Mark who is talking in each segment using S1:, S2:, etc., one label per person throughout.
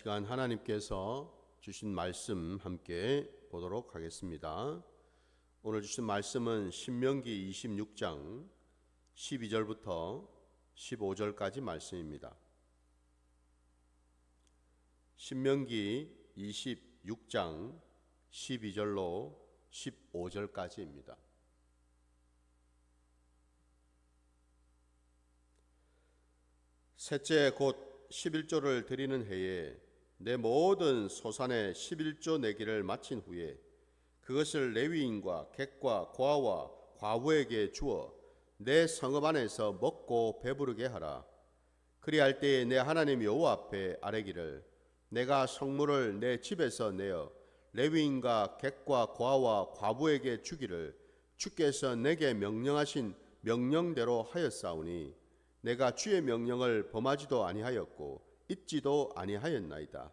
S1: 시간 하나님께서 주신 말씀 함께 보도록 하겠습니다. 오늘 주신 말씀은 신명기 26장 12절부터 15절까지 말씀입니다. 신명기 26장 12절로 15절까지입니다. 셋째 곧 11조를 드리는 해에 내 모든 소산의 11조 내기를 마친 후에 그것을 레위인과 객과 고아와 과부에게 주어 내 성읍 안에서 먹고 배부르게 하라. 그리할 때에 내 하나님 여호와 앞에 아뢰기를 내가 성물을 내 집에서 내어 레위인과 객과 고아와 과부에게 주기를 주께서 내게 명령하신 명령대로 하였사오니 내가 주의 명령을 범하지도 아니하였고 잊지도 아니하였나이다.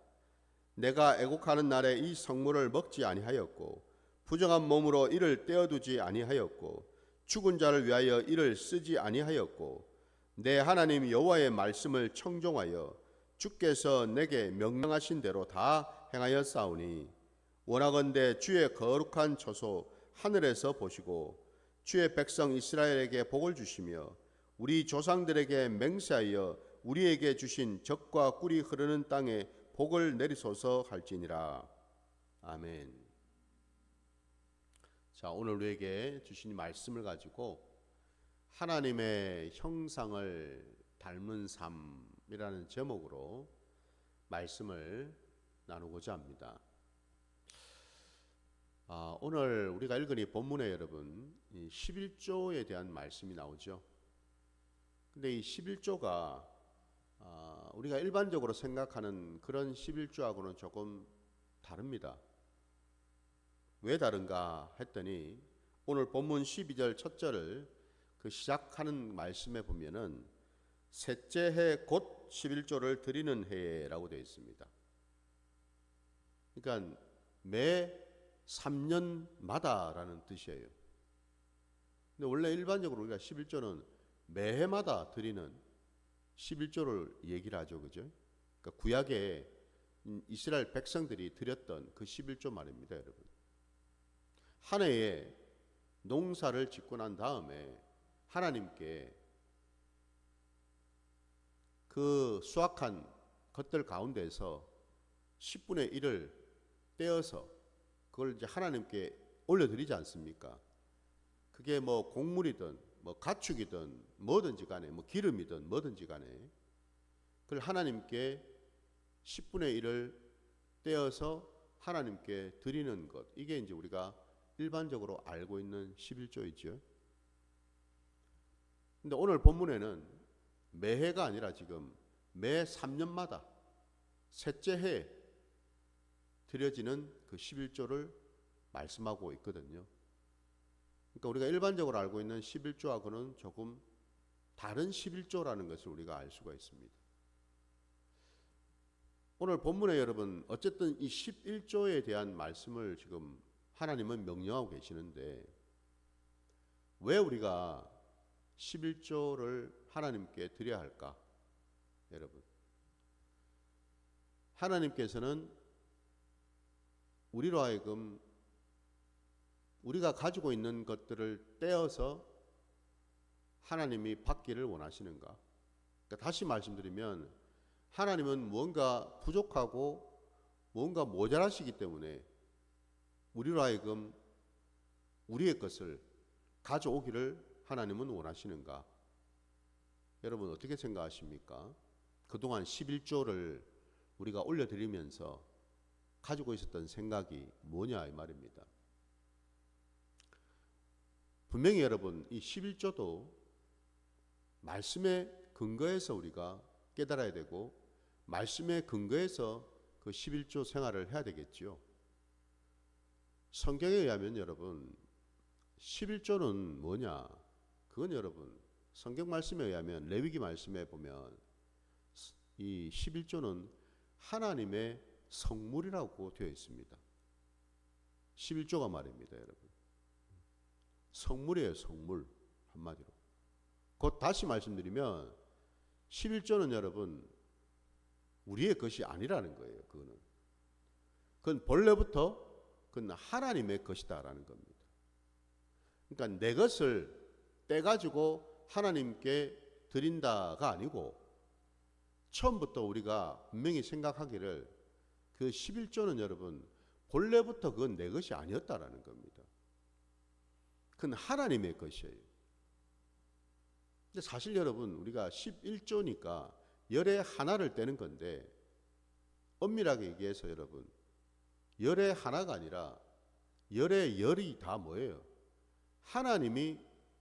S1: 내가 애국하는 날에 이 성물을 먹지 아니하였고 부정한 몸으로 이를 떼어두지 아니하였고 죽은 자를 위하여 이를 쓰지 아니하였고 내 하나님 여호와의 말씀을 청종하여 주께서 내게 명령하신 대로 다 행하였사오니 원하건대 주의 거룩한 처소 하늘에서 보시고 주의 백성 이스라엘에게 복을 주시며 우리 조상들에게 맹세하여 우리에게 주신 젖과 꿀이 흐르는 땅에 복을 내리소서 할지니라. 아멘. 자, 오늘 우리에게 주신 말씀을 가지고 하나님의 형상을 닮은 삶이라는 제목으로 말씀을 나누고자 합니다. 오늘 우리가 읽은 이 본문에 여러분 11조에 대한 말씀이 나오죠. 근데 이 11조가 우리가 일반적으로 생각하는 그런 11조하고는 조금 다릅니다. 왜 다른가 했더니 오늘 본문 12절 첫 절을 그 시작하는 말씀에 보면은 셋째 해 곧 11조를 드리는 해라고 되어 있습니다. 그러니까 매 3년마다라는 뜻이에요. 근데 원래 일반적으로 우리가 11조는 매해마다 드리는 11조를 얘기를 하죠. 그죠? 그러니까 구약에 이스라엘 백성들이 드렸던 그 11조 말입니다, 여러분. 한 해에 농사를 짓고 난 다음에 하나님께 그 수확한 것들 가운데서 10분의 1을 떼어서 그걸 이제 하나님께 올려드리지 않습니까? 그게 뭐 곡물이든 뭐 가축이든 뭐든지 간에 뭐 기름이든 뭐든지 간에 그걸 하나님께 10분의 1을 떼어서 하나님께 드리는 것, 이게 이제 우리가 일반적으로 알고 있는 11조이죠. 근데 오늘 본문에는 매해가 아니라 지금 매 3년마다 셋째 해에 드려지는 그 11조를 말씀하고 있거든요. 그러니까 우리가 일반적으로 알고 있는 11조하고는 조금 다른 11조라는 것을 우리가 알 수가 있습니다. 오늘 본문에 여러분 어쨌든 이 11조에 대한 말씀을 지금 하나님은 명령하고 계시는데 왜 우리가 11조를 하나님께 드려야 할까? 여러분, 하나님께서는 우리로 하여금 우리가 가지고 있는 것들을 떼어서 하나님이 받기를 원하시는가? 그러니까 다시 말씀드리면 하나님은 무언가 부족하고 무언가 모자라시기 때문에 우리로 하여금 우리의 것을 가져오기를 하나님은 원하시는가? 여러분 어떻게 생각하십니까? 그동안 11조를 우리가 올려드리면서 가지고 있었던 생각이 뭐냐 이 말입니다. 분명히 여러분 이 11조도 말씀에 근거해서 우리가 깨달아야 되고 말씀에 근거해서 그 11조 생활을 해야 되겠지요. 성경에 의하면 여러분 11조는 뭐냐? 그건 여러분 성경 말씀에 의하면 레위기 말씀에 보면 이 11조는 하나님의 성물이라고 되어 있습니다. 11조가 말입니다, 여러분. 성물이에요, 성물. 한마디로. 곧 다시 말씀드리면 11조는 여러분 우리의 것이 아니라는 거예요. 그건 본래부터 그건 하나님의 것이다라는 겁니다. 그러니까 내 것을 떼가지고 하나님께 드린다가 아니고, 처음부터 우리가 분명히 생각하기를 그 11조는 여러분 본래부터 그건 내 것이 아니었다라는 겁니다. 그건 하나님의 것이에요. 근데 사실 여러분 우리가 11조니까 열의 하나를 떼는 건데, 엄밀하게 얘기해서 여러분 열의 하나가 아니라 열의 열이 다 뭐예요? 하나님이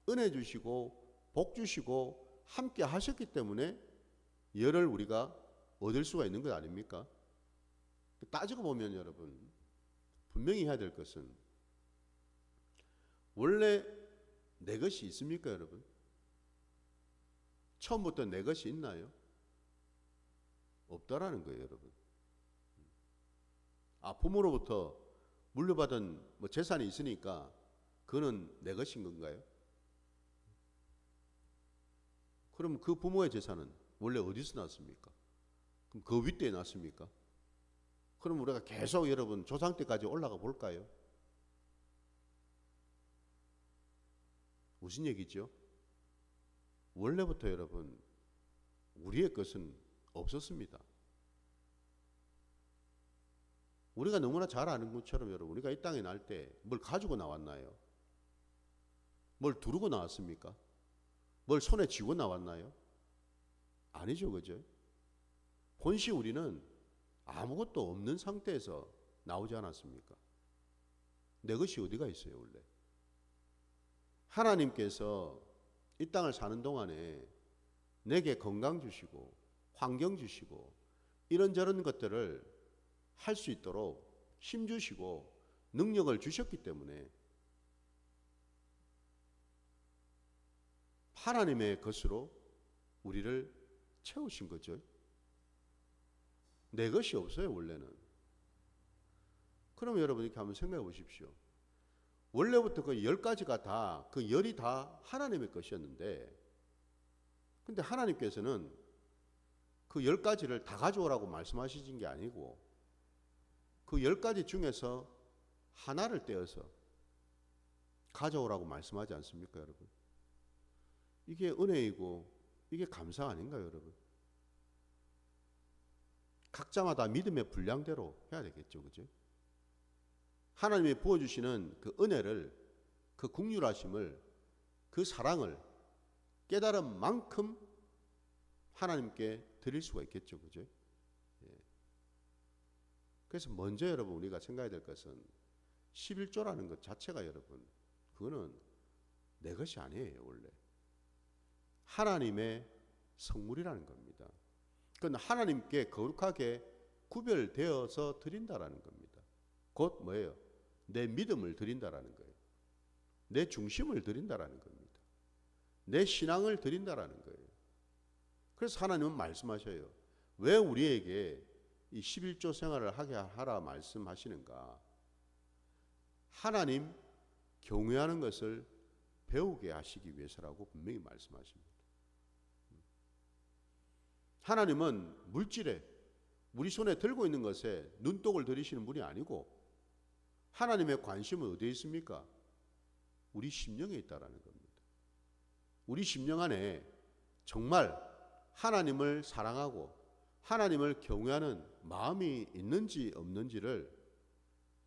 S1: 은혜 주시고 복 주시고 함께 하셨기 때문에 열을 우리가 얻을 수가 있는 것 아닙니까? 따지고 보면 여러분 분명히 해야 될 것은, 원래 내 것이 있습니까 여러분? 처음부터 내 것이 있나요? 없다라는 거예요 여러분. 부모로부터 물려받은 재산이 있으니까 그거는 내 것인 건가요? 그럼 그 부모의 재산은 원래 어디서 났습니까? 그럼 그 윗대에 났습니까? 그럼 우리가 계속 여러분 조상 때까지 올라가 볼까요? 무슨 얘기죠? 원래부터 여러분 우리의 것은 없었습니다. 우리가 너무나 잘 아는 것처럼 여러분, 우리가 이 땅에 날 때 뭘 가지고 나왔나요? 뭘 두르고 나왔습니까? 뭘 손에 쥐고 나왔나요? 아니죠, 그죠? 본시 우리는 아무것도 없는 상태에서 나오지 않았습니까? 내 것이 어디가 있어요, 원래? 하나님께서 이 땅을 사는 동안에 내게 건강 주시고 환경 주시고 이런저런 것들을 할 수 있도록 힘 주시고 능력을 주셨기 때문에 하나님의 것으로 우리를 채우신 거죠. 내 것이 없어요, 원래는. 그러면 여러분 이렇게 한번 생각해 보십시오. 원래부터 그 10가지가 다, 그 10이 다 하나님의 것이었는데, 근데 하나님께서는 그 10가지를 다 가져오라고 말씀하시는 게 아니고, 그 10가지 중에서 하나를 떼어서 가져오라고 말씀하지 않습니까, 여러분? 이게 은혜이고 이게 감사 아닌가요, 여러분? 각자마다 믿음의 분량대로 해야 되겠죠, 그죠? 하나님이 부어주시는 그 은혜를, 그 긍휼하심을, 그 사랑을 깨달은 만큼 하나님께 드릴 수가 있겠죠, 그죠? 그래서 먼저 여러분 우리가 생각해야 될 것은 11조라는 것 자체가 여러분 그거는 내 것이 아니에요, 원래. 하나님의 성물이라는 겁니다. 그건 하나님께 거룩하게 구별되어서 드린다라는 겁니다. 곧 뭐예요? 내 믿음을 드린다라는 거예요. 내 중심을 드린다라는 겁니다. 내 신앙을 드린다라는 거예요. 그래서 하나님은 말씀하셔요. 왜 우리에게 이 11조 생활을 하게 하라 말씀하시는가? 하나님 경외하는 것을 배우게 하시기 위해서라고 분명히 말씀하십니다. 하나님은 물질에, 우리 손에 들고 있는 것에 눈독을 들이시는 분이 아니고, 하나님의 관심은 어디에 있습니까? 우리 심령에 있다라는 겁니다. 우리 심령 안에 정말 하나님을 사랑하고 하나님을 경외하는 마음이 있는지 없는지를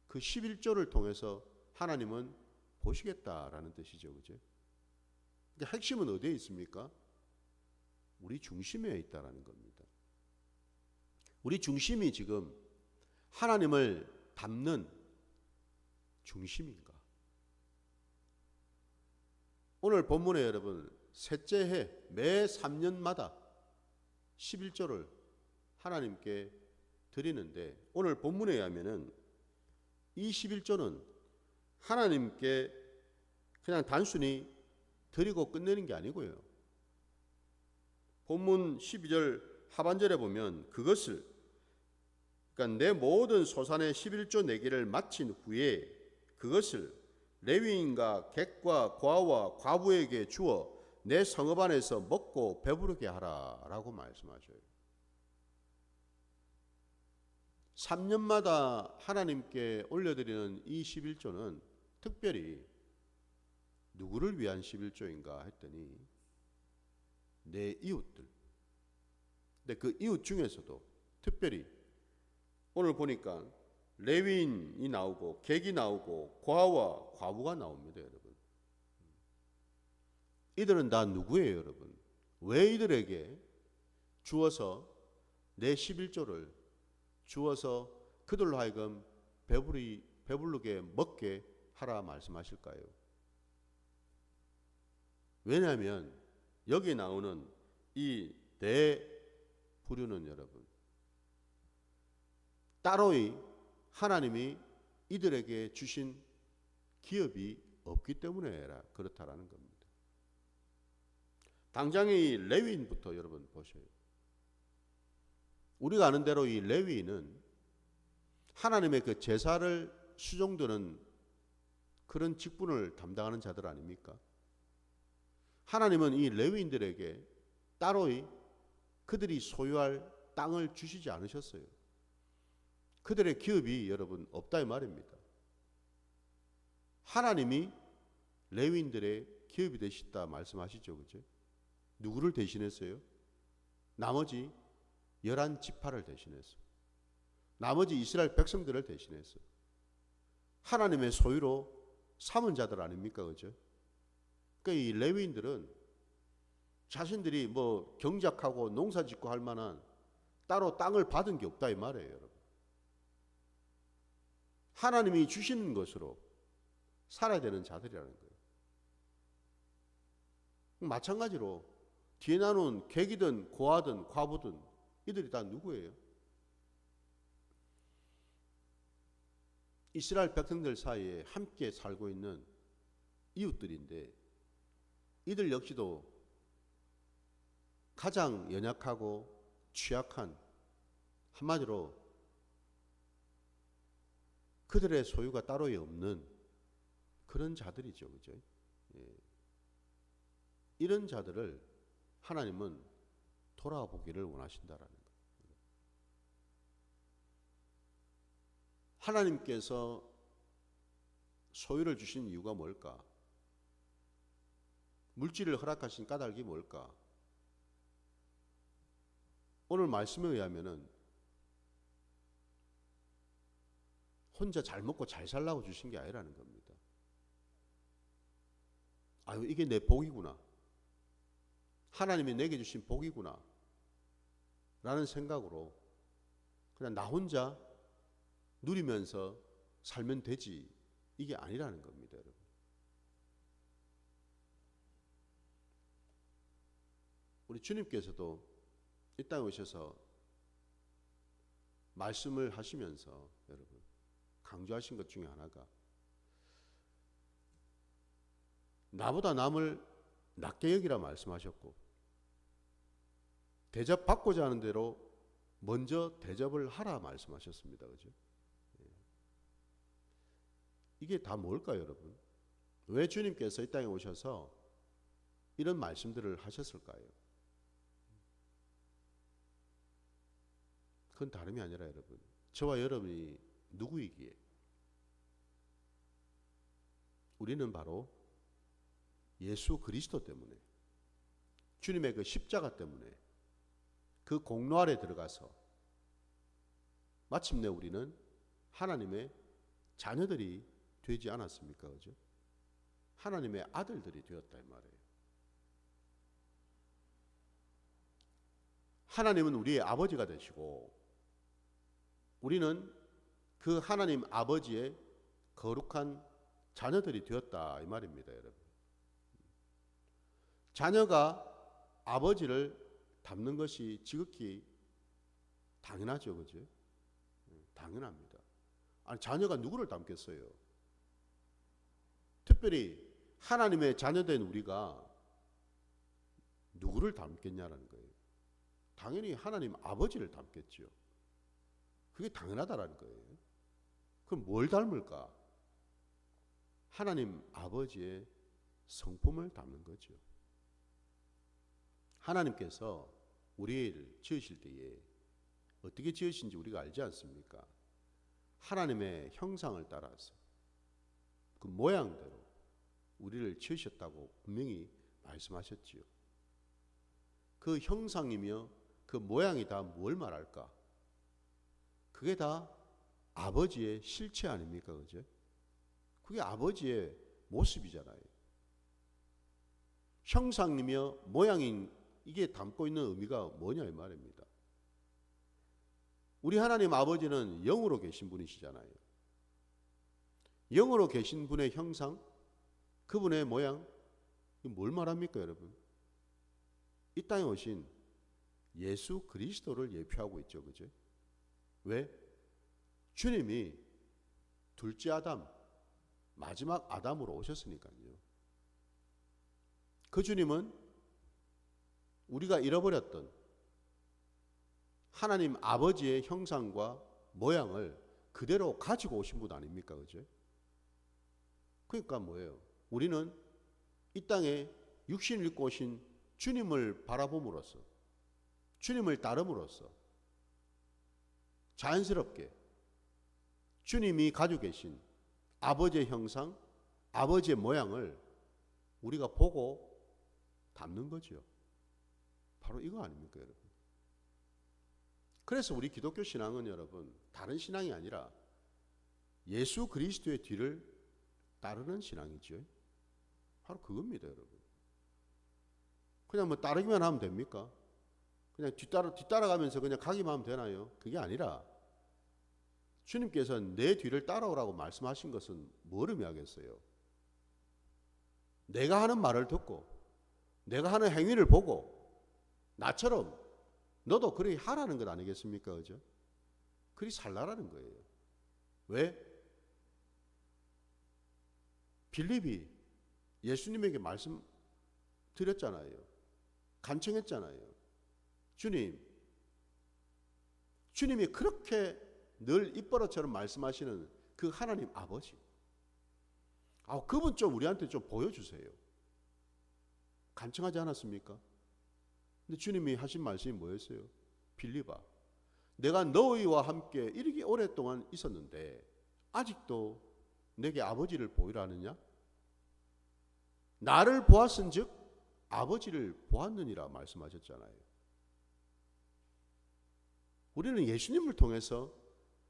S1: 그 11조를 통해서 하나님은 보시겠다라는 뜻이죠, 그죠? 그러니까 핵심은 어디에 있습니까? 우리 중심에 있다라는 겁니다. 우리 중심이 지금 하나님을 담는 중심인가? 오늘 본문에 여러분 셋째 해 매 3년마다 11조를 하나님께 드리는데, 오늘 본문에 의하면은 이 11조는 하나님께 그냥 단순히 드리고 끝내는 게 아니고요. 본문 12절 하반절에 보면 그것을, 그러니까 내 모든 소산의 11조 내기를 마친 후에 그것을 레위인과 객과 고아와 과부에게 주어 내 성읍 안에서 먹고 배부르게 하라라고 말씀하셔요. 3년마다 하나님께 올려드리는 이 11조는 특별히 누구를 위한 11조인가 했더니 내 이웃들. 근데 그 이웃 중에서도 특별히 오늘 보니까 레위인이 나오고 객이 나오고 고아와 과부가 나옵니다, 여러분. 이들은 다 누구예요, 여러분? 왜 이들에게 주어서 내 11조를 주어서 그들로 하여금 배부르게 먹게 하라 말씀하실까요? 왜냐하면 여기 나오는 이 네 부류는 여러분 따로이 하나님이 이들에게 주신 기업이 없기 때문에 그렇다라는 겁니다. 당장 이 레위인부터 여러분 보셔요. 우리가 아는 대로 이 레위인은 하나님의 그 제사를 수종드는 그런 직분을 담당하는 자들 아닙니까? 하나님은 이 레위인들에게 따로이 그들이 소유할 땅을 주시지 않으셨어요. 그들의 기업이 여러분 없다 이 말입니다. 하나님이 레위인들의 기업이 되시다 말씀하시죠, 그죠? 누구를 대신했어요? 나머지 11지파를 대신했어. 나머지 이스라엘 백성들을 대신했어. 하나님의 소유로 삼은 자들 아닙니까, 그죠? 그러니까 이 레위인들은 자신들이 뭐 경작하고 농사짓고 할 만한 따로 땅을 받은 게 없다 이 말이에요, 여러분. 하나님이 주시는 것으로 살아야 되는 자들이라는 거예요. 마찬가지로 뒤에 나눈 객이든 고아든 과부든 이들이 다 누구예요? 이스라엘 백성들 사이에 함께 살고 있는 이웃들인데 이들 역시도 가장 연약하고 취약한, 한마디로 그들의 소유가 따로 없는 그런 자들이죠, 그죠? 예. 이런 자들을 하나님은 돌아보기를 원하신다라는 거예요. 하나님께서 소유를 주신 이유가 뭘까? 물질을 허락하신 까닭이 뭘까? 오늘 말씀에 의하면은 혼자 잘 먹고 잘 살라고 주신 게 아니라는 겁니다. 아유, 이게 내 복이구나. 하나님이 내게 주신 복이구나. 라는 생각으로 그냥 나 혼자 누리면서 살면 되지. 이게 아니라는 겁니다, 여러분. 우리 주님께서도 이 땅에 오셔서 말씀을 하시면서 여러분 강조하신 것 중에 하나가 나보다 남을 낮게 여기라 말씀하셨고 대접받고자 하는 대로 먼저 대접을 하라 말씀하셨습니다. 그죠? 이게 다 뭘까요, 여러분? 왜 주님께서 이 땅에 오셔서 이런 말씀들을 하셨을까요? 그건 다름이 아니라 여러분, 저와 여러분이 누구이기에 우리는 바로 예수 그리스도 때문에 주님의 그 십자가 때문에 그 공로 아래 들어가서 마침내 우리는 하나님의 자녀들이 되지 않았습니까? 그죠? 하나님의 아들들이 되었다 이 말이에요. 하나님은 우리의 아버지가 되시고 우리는 그 하나님 아버지의 거룩한 자녀들이 되었다 이 말입니다, 여러분. 자녀가 아버지를 닮는 것이 지극히 당연하죠, 그죠? 당연합니다. 아니, 자녀가 누구를 닮겠어요? 특별히 하나님의 자녀된 우리가 누구를 닮겠냐라는 거예요. 당연히 하나님 아버지를 닮겠죠. 그게 당연하다라는 거예요. 그럼 뭘 닮을까? 하나님 아버지의 성품을 닮는 거죠. 하나님께서 우리를 지으실 때에 어떻게 지으신지 우리가 알지 않습니까? 하나님의 형상을 따라서 그 모양대로 우리를 지으셨다고 분명히 말씀하셨지요. 그 형상이며 그 모양이 다 뭘 말할까? 그게 다 아버지의 실체 아닙니까? 그죠? 그게 아버지의 모습이잖아요. 형상이며 모양인 이게 담고 있는 의미가 뭐냐 이 말입니다. 우리 하나님 아버지는 영으로 계신 분이시잖아요. 영으로 계신 분의 형상, 그분의 모양, 뭘 말합니까 여러분? 이 땅에 오신 예수 그리스도를 예표하고 있죠. 그죠? 왜? 주님이 둘째 아담, 마지막 아담으로 오셨으니까요. 그 주님은 우리가 잃어버렸던 하나님 아버지의 형상과 모양을 그대로 가지고 오신 분 아닙니까? 그죠? 그러니까 뭐예요? 우리는 이 땅에 육신을 입고 오신 주님을 바라봄으로써, 주님을 따름으로써 자연스럽게 주님이 가지고 계신 아버지의 형상, 아버지의 모양을 우리가 보고 담는 거죠. 바로 이거 아닙니까, 여러분? 그래서 우리 기독교 신앙은 여러분, 다른 신앙이 아니라 예수 그리스도의 뒤를 따르는 신앙이죠. 바로 그겁니다, 여러분. 그냥 뭐 따르기만 하면 됩니까? 그냥 뒤따라가면서 그냥 가기만 하면 되나요? 그게 아니라 주님께서 내 뒤를 따라오라고 말씀하신 것은 뭘 의미하겠어요? 내가 하는 말을 듣고 내가 하는 행위를 보고 나처럼 너도 그렇게 하라는 것 아니겠습니까? 그죠? 그리 살라라는 거예요. 왜? 빌립이 예수님에게 말씀 드렸잖아요. 간청했잖아요. 주님이 그렇게 늘 입버릇처럼 말씀하시는 그 하나님 아버지. 그분 좀 우리한테 좀 보여주세요. 간청하지 않았습니까? 근데 주님이 하신 말씀이 뭐였어요? 빌립아, 내가 너희와 함께 이렇게 오랫동안 있었는데 아직도 내게 아버지를 보이라느냐? 나를 보았은즉 아버지를 보았느니라 말씀하셨잖아요. 우리는 예수님을 통해서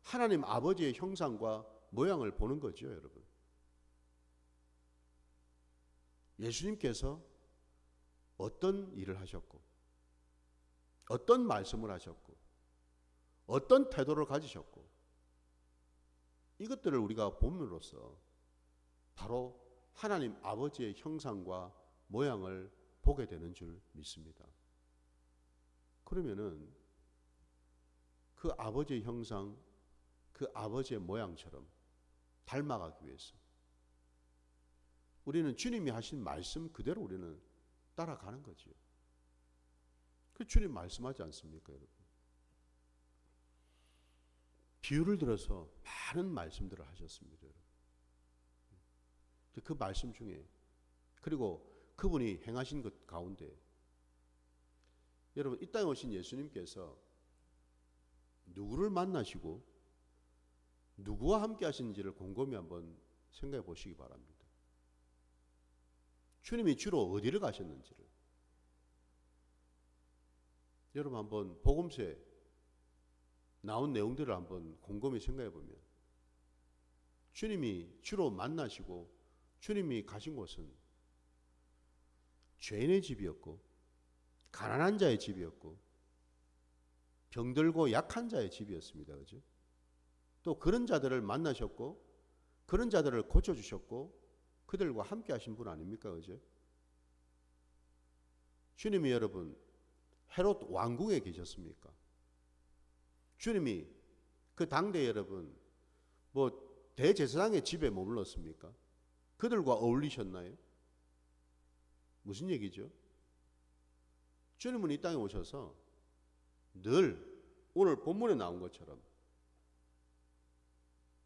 S1: 하나님 아버지의 형상과 모양을 보는 거죠, 여러분. 예수님께서 어떤 일을 하셨고 어떤 말씀을 하셨고 어떤 태도를 가지셨고 이것들을 우리가 봄으로써 바로 하나님 아버지의 형상과 모양을 보게 되는 줄 믿습니다. 그러면은 그 아버지의 형상, 그 아버지의 모양처럼 닮아가기 위해서 우리는 주님이 하신 말씀 그대로 우리는 따라가는 거죠. 그 주님 말씀하지 않습니까, 여러분? 비유를 들어서 많은 말씀들을 하셨습니다, 여러분. 그 말씀 중에 그리고 그분이 행하신 것 가운데 여러분 이 땅에 오신 예수님께서 누구를 만나시고 누구와 함께 하시는지를 곰곰이 한번 생각해 보시기 바랍니다. 주님이 주로 어디를 가셨는지를 여러분 한번 복음서에 나온 내용들을 한번 곰곰이 생각해 보면 주님이 주로 만나시고 주님이 가신 곳은 죄인의 집이었고 가난한 자의 집이었고 병들고 약한 자의 집이었습니다. 그죠? 또 그런 자들을 만나셨고 그런 자들을 고쳐주셨고 그들과 함께 하신 분 아닙니까? 그죠? 주님이 여러분 헤롯 왕궁에 계셨습니까? 주님이 그 당대 여러분 뭐 대제사장의 집에 머물렀습니까? 그들과 어울리셨나요? 무슨 얘기죠? 주님은 이 땅에 오셔서 늘 오늘 본문에 나온 것처럼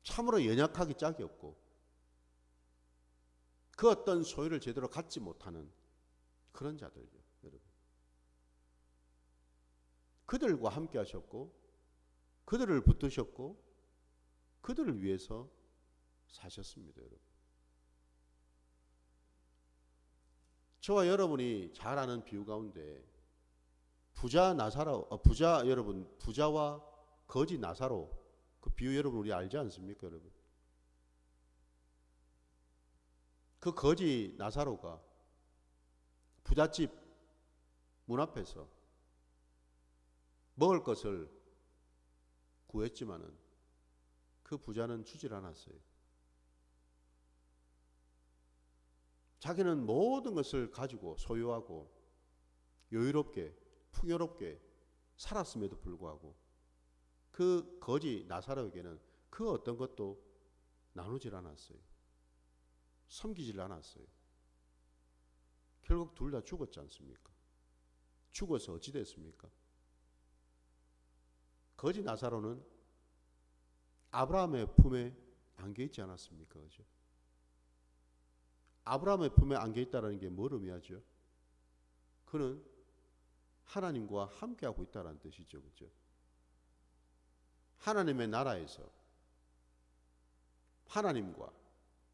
S1: 참으로 연약하기 짝이 없고 그 어떤 소유를 제대로 갖지 못하는 그런 자들이요, 여러분. 그들과 함께 하셨고 그들을 붙드셨고 그들을 위해서 사셨습니다, 여러분. 저와 여러분이 잘 아는 비유 가운데 부자와 거지 나사로, 그 비유 여러분 우리 알지 않습니까, 여러분? 그 거지 나사로가 부잣집 문 앞에서 먹을 것을 구했지만은 그 부자는 주질 않았어요. 자기는 모든 것을 가지고 소유하고 여유롭게 풍요롭게 살았음에도 불구하고 그 거지 나사로에게는 그 어떤 것도 나누질 않았어요. 섬기질 않았어요. 결국 둘 다 죽었지 않습니까? 죽어서 어찌 됐습니까? 거지 나사로는 아브라함의 품에 안겨 있지 않았습니까? 그죠? 아브라함의 품에 안겨 있다는 게 뭘 의미하죠? 그는 하나님과 함께하고 있다는 뜻이죠. 그죠? 하나님의 나라에서 하나님과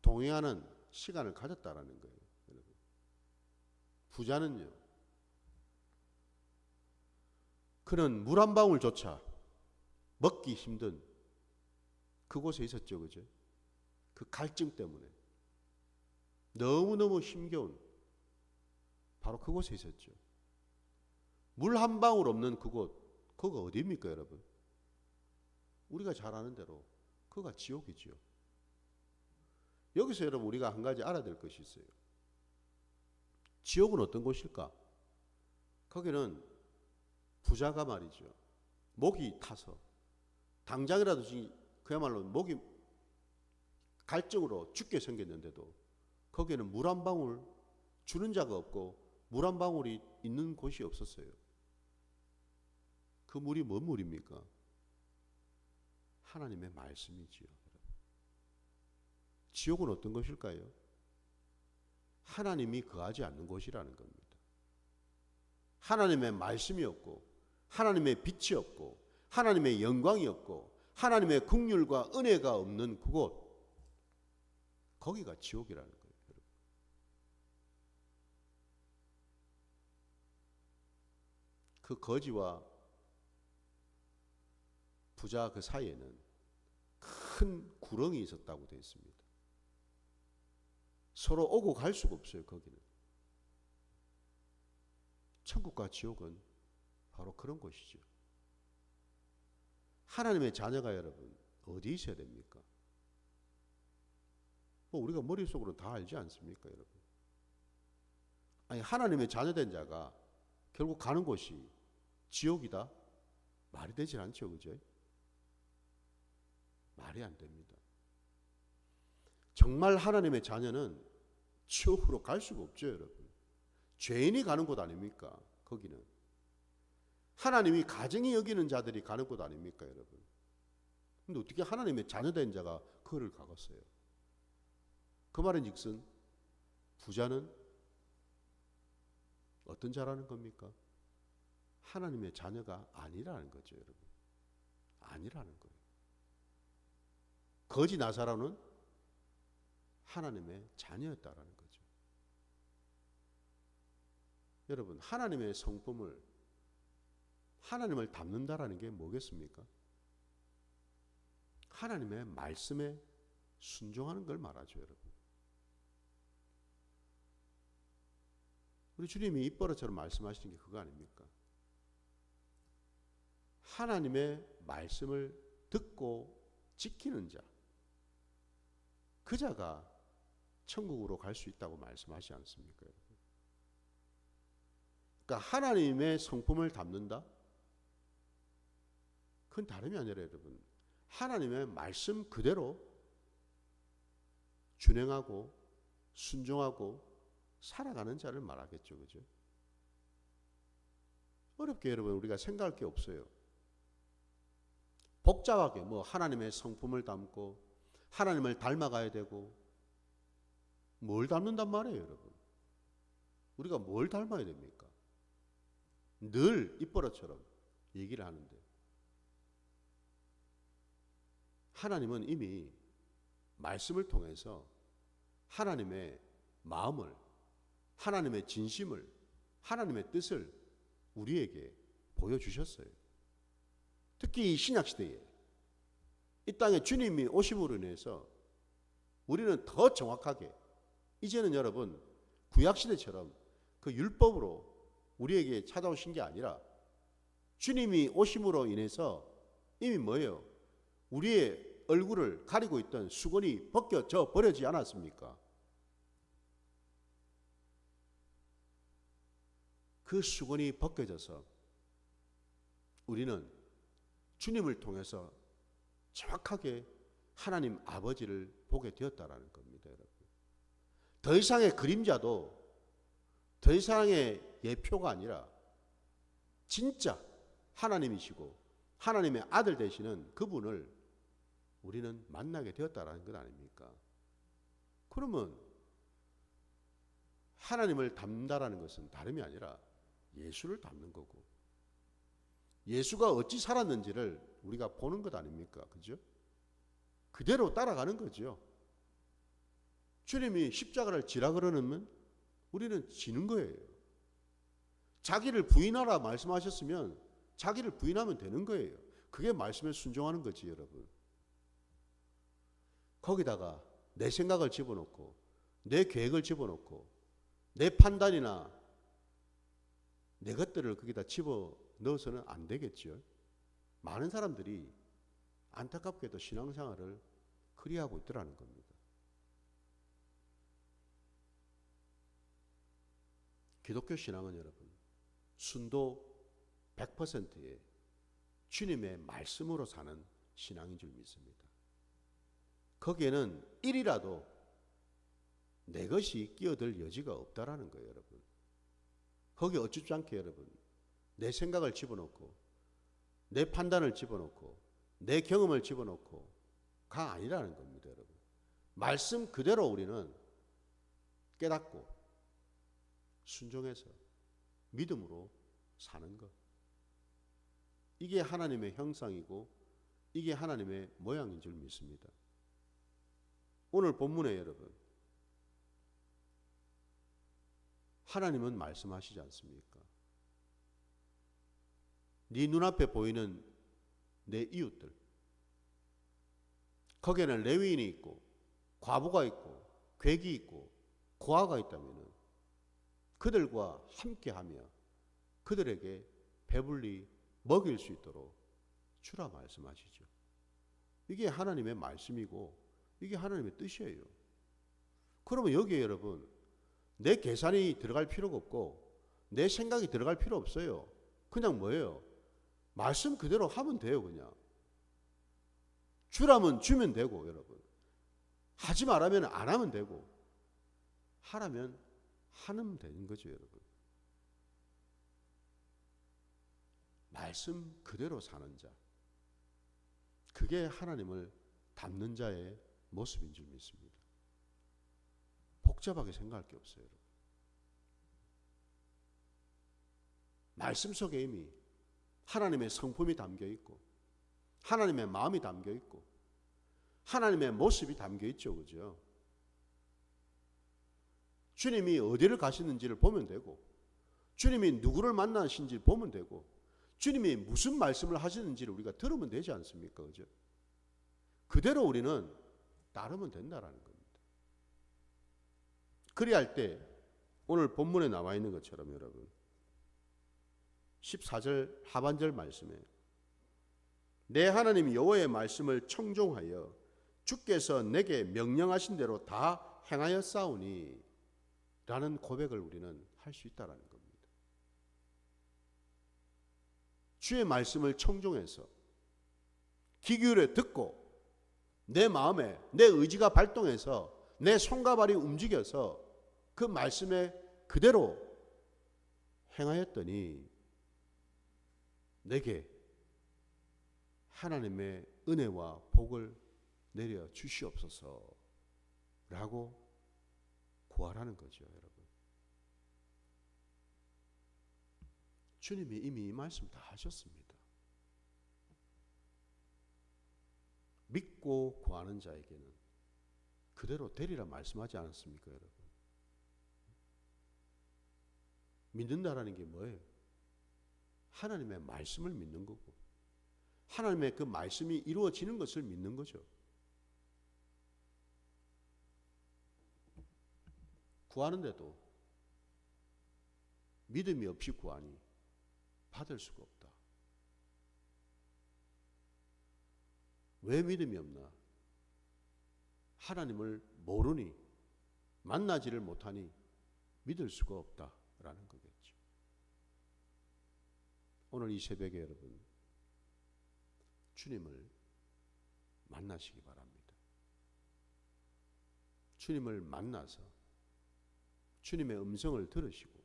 S1: 동행하는 시간을 가졌다라는 거예요. 여러분. 부자는요, 그는 물 한 방울조차 먹기 힘든 그곳에 있었죠. 그죠? 그 갈증 때문에 너무너무 힘겨운 바로 그곳에 있었죠. 물 한 방울 없는 그곳, 그거 어디입니까, 여러분? 우리가 잘 아는 대로 그가 지옥이지요. 여기서 여러분 우리가 한 가지 알아야 될 것이 있어요. 지옥은 어떤 곳일까? 거기는 부자가 말이죠, 목이 타서 당장이라도 그야말로 목이 갈증으로 죽게 생겼는데도 거기에는 물 한 방울 주는 자가 없고 물 한 방울이 있는 곳이 없었어요. 그 물이 뭔 물입니까? 하나님의 말씀이지요. 지옥은 어떤 것일까요? 하나님이 거하지 않는 곳이라는 겁니다. 하나님의 말씀이 없고 하나님의 빛이 없고 하나님의 영광이 없고 하나님의 긍휼과 은혜가 없는 그곳, 거기가 지옥이라는 거예요. 그 거지와 부자 그 사이에는 큰 구렁이 있었다고 되어 있습니다. 서로 오고 갈 수가 없어요. 거기는. 천국과 지옥은 바로 그런 곳이죠. 하나님의 자녀가 여러분 어디 있어야 됩니까? 우리가 머릿속으로 다 알지 않습니까, 여러분? 아니, 하나님의 자녀된 자가 결국 가는 곳이 지옥이다? 말이 되질 않죠, 그죠? 말이 안 됩니다. 정말 하나님의 자녀는 지옥으로 갈 수가 없죠, 여러분. 죄인이 가는 곳 아닙니까? 거기는. 하나님이 가증히 여기는 자들이 가는 곳 아닙니까, 여러분? 근데 어떻게 하나님의 자녀된 자가 그거를 가겠어요? 그 말은즉슨 부자는 어떤 자라는 겁니까? 하나님의 자녀가 아니라는 거죠, 여러분. 아니라는 거예요. 거지 나사로는 하나님의 자녀였다라는 거죠. 여러분, 하나님의 성품을, 하나님을 닮는다라는 게 뭐겠습니까? 하나님의 말씀에 순종하는 걸 말하죠, 여러분. 우리 주님이 입버릇처럼 말씀하시는 게 그거 아닙니까? 하나님의 말씀을 듣고 지키는 자, 그 자가 천국으로 갈 수 있다고 말씀하시지 않습니까, 여러분? 그러니까 하나님의 성품을 담는다? 그건 다름이 아니라 여러분, 하나님의 말씀 그대로 준행하고 순종하고 살아가는 자를 말하겠죠, 그죠? 어렵게 여러분 우리가 생각할 게 없어요. 복잡하게 하나님의 성품을 담고 하나님을 닮아가야 되고, 뭘 닮는단 말이에요, 여러분? 우리가 뭘 닮아야 됩니까? 늘 입버릇처럼 얘기를 하는데 하나님은 이미 말씀을 통해서 하나님의 마음을, 하나님의 진심을, 하나님의 뜻을 우리에게 보여주셨어요. 특히 이 신약시대에 이 땅에 주님이 오심으로 인해서 우리는 더 정확하게, 이제는 여러분 구약시대처럼 그 율법으로 우리에게 찾아오신 게 아니라 주님이 오심으로 인해서 이미 뭐예요? 우리의 얼굴을 가리고 있던 수건이 벗겨져 버리지 않았습니까? 그 수건이 벗겨져서 우리는 주님을 통해서 정확하게 하나님 아버지를 보게 되었다라는 겁니다, 여러분. 더 이상의 그림자도 더 이상의 예표가 아니라 진짜 하나님이시고 하나님의 아들 되시는 그분을 우리는 만나게 되었다라는 것 아닙니까? 그러면 하나님을 닮는다라는 것은 다름이 아니라 예수를 닮는 거고, 예수가 어찌 살았는지를 우리가 보는 것 아닙니까? 그죠? 그대로 따라가는 거죠. 주님이 십자가를 지라 그러면 우리는 지는 거예요. 자기를 부인하라 말씀하셨으면 자기를 부인하면 되는 거예요. 그게 말씀에 순종하는 거지, 여러분. 거기다가 내 생각을 집어넣고 내 계획을 집어넣고 내 판단이나 내 것들을 거기다 집어넣어서는 안 되겠죠. 많은 사람들이 안타깝게도 신앙생활을 그리하고 있더라는 겁니다. 기독교 신앙은 여러분 순도 100%의 주님의 말씀으로 사는 신앙인 줄 믿습니다. 거기에는 1이라도 내 것이 끼어들 여지가 없다라는 거예요, 여러분. 거기 어쩌지 않게 여러분 내 생각을 집어넣고 내 판단을 집어넣고 내 경험을 집어넣고 가 아니라는 겁니다, 여러분. 말씀 그대로 우리는 깨닫고 순종해서 믿음으로 사는 것. 이게 하나님의 형상이고 이게 하나님의 모양인 줄 믿습니다. 오늘 본문에 여러분 하나님은 말씀하시지 않습니까? 네 눈앞에 보이는 내 이웃들, 거기에는 레위인이 있고 과부가 있고 괴기 있고 고아가 있다면 그들과 함께하며 그들에게 배불리 먹일 수 있도록 주라 말씀하시죠. 이게 하나님의 말씀이고 이게 하나님의 뜻이에요. 그러면 여기에 여러분 내 계산이 들어갈 필요가 없고 내 생각이 들어갈 필요 없어요. 그냥 뭐예요? 말씀 그대로 하면 돼요. 그냥 주라면 주면 되고 여러분 하지 말라면 안 하면 되고 하라면 하면 되는 거죠, 여러분. 말씀 그대로 사는 자, 그게 하나님을 닮는 자의 모습인 줄 믿습니다. 복잡하게 생각할 게 없어요, 여러분. 말씀 속에 이미 하나님의 성품이 담겨 있고 하나님의 마음이 담겨 있고 하나님의 모습이 담겨 있죠, 그죠? 주님이 어디를 가시는지를 보면 되고 주님이 누구를 만나신지 보면 되고 주님이 무슨 말씀을 하시는지를 우리가 들으면 되지 않습니까? 그죠? 그대로 우리는 따르면 된다라는 겁니다. 그리할 때 오늘 본문에 나와 있는 것처럼 여러분 14절 하반절 말씀에 내 하나님 여호와의 말씀을 청종하여 주께서 내게 명령하신 대로 다 행하였사오니 라는 고백을 우리는 할 수 있다는 겁니다. 주의 말씀을 청종해서 귀 기울여 듣고 내 마음에 내 의지가 발동해서 내 손과 발이 움직여서 그 말씀에 그대로 행하였더니 내게 하나님의 은혜와 복을 내려 주시옵소서 라고 구하라는 거죠, 여러분. 주님이 이미 이 말씀 다 하셨습니다. 믿고 구하는 자에게는 그대로 되리라 말씀하지 않았습니까, 여러분? 믿는다라는 게 뭐예요? 하나님의 말씀을 믿는 거고, 하나님의 그 말씀이 이루어지는 것을 믿는 거죠. 구하는데도 믿음이 없이 구하니 받을 수가 없다. 왜 믿음이 없나? 하나님을 모르니, 만나지를 못하니 믿을 수가 없다라는 거겠죠. 오늘 이 새벽에 여러분, 주님을 만나시기 바랍니다. 주님을 만나서 주님의 음성을 들으시고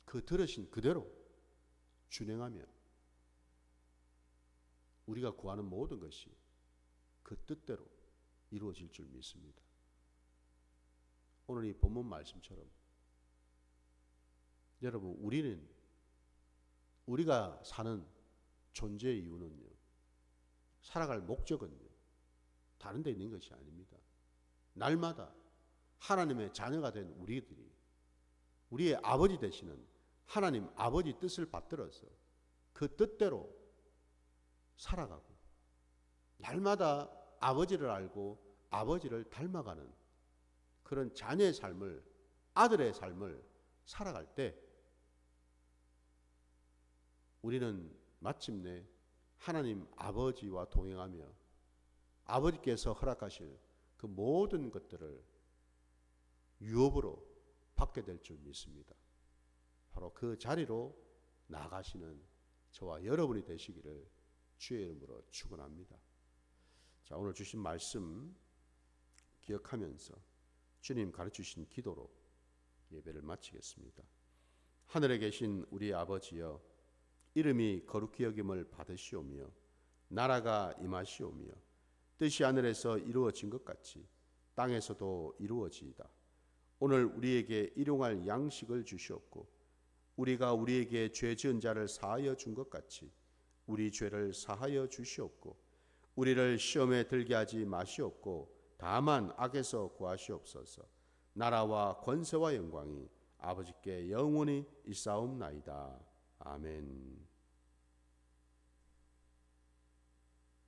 S1: 그 들으신 그대로 준행하면 우리가 구하는 모든 것이 그 뜻대로 이루어질 줄 믿습니다. 오늘 이 본문 말씀처럼 여러분, 우리가 사는 존재의 이유는요, 살아갈 목적은요, 다른 데 있는 것이 아닙니다. 날마다 하나님의 자녀가 된 우리들이 우리의 아버지 되시는 하나님 아버지 뜻을 받들어서 그 뜻대로 살아가고, 날마다 아버지를 알고 아버지를 닮아가는 그런 자녀의 삶을, 아들의 삶을 살아갈 때 우리는 마침내 하나님 아버지와 동행하며 아버지께서 허락하실 그 모든 것들을 유업으로 받게 될 줄 믿습니다. 바로 그 자리로 나아가시는 저와 여러분이 되시기를 주의 이름으로 축원합니다. 자, 오늘 주신 말씀 기억하면서 주님 가르치신 기도로 예배를 마치겠습니다. 하늘에 계신 우리 아버지여, 이름이 거룩히 여김을 받으시오며 나라가 임하시오며 뜻이 하늘에서 이루어진 것 같이 땅에서도 이루어지이다. 오늘 우리에게 일용할 양식을 주시옵고 우리가 우리에게 죄 지은 자를 사하여 준 것 같이 우리 죄를 사하여 주시옵고 우리를 시험에 들게 하지 마시옵고 다만 악에서 구하시옵소서. 나라와 권세와 영광이 아버지께 영원히 있사옵나이다. 아멘.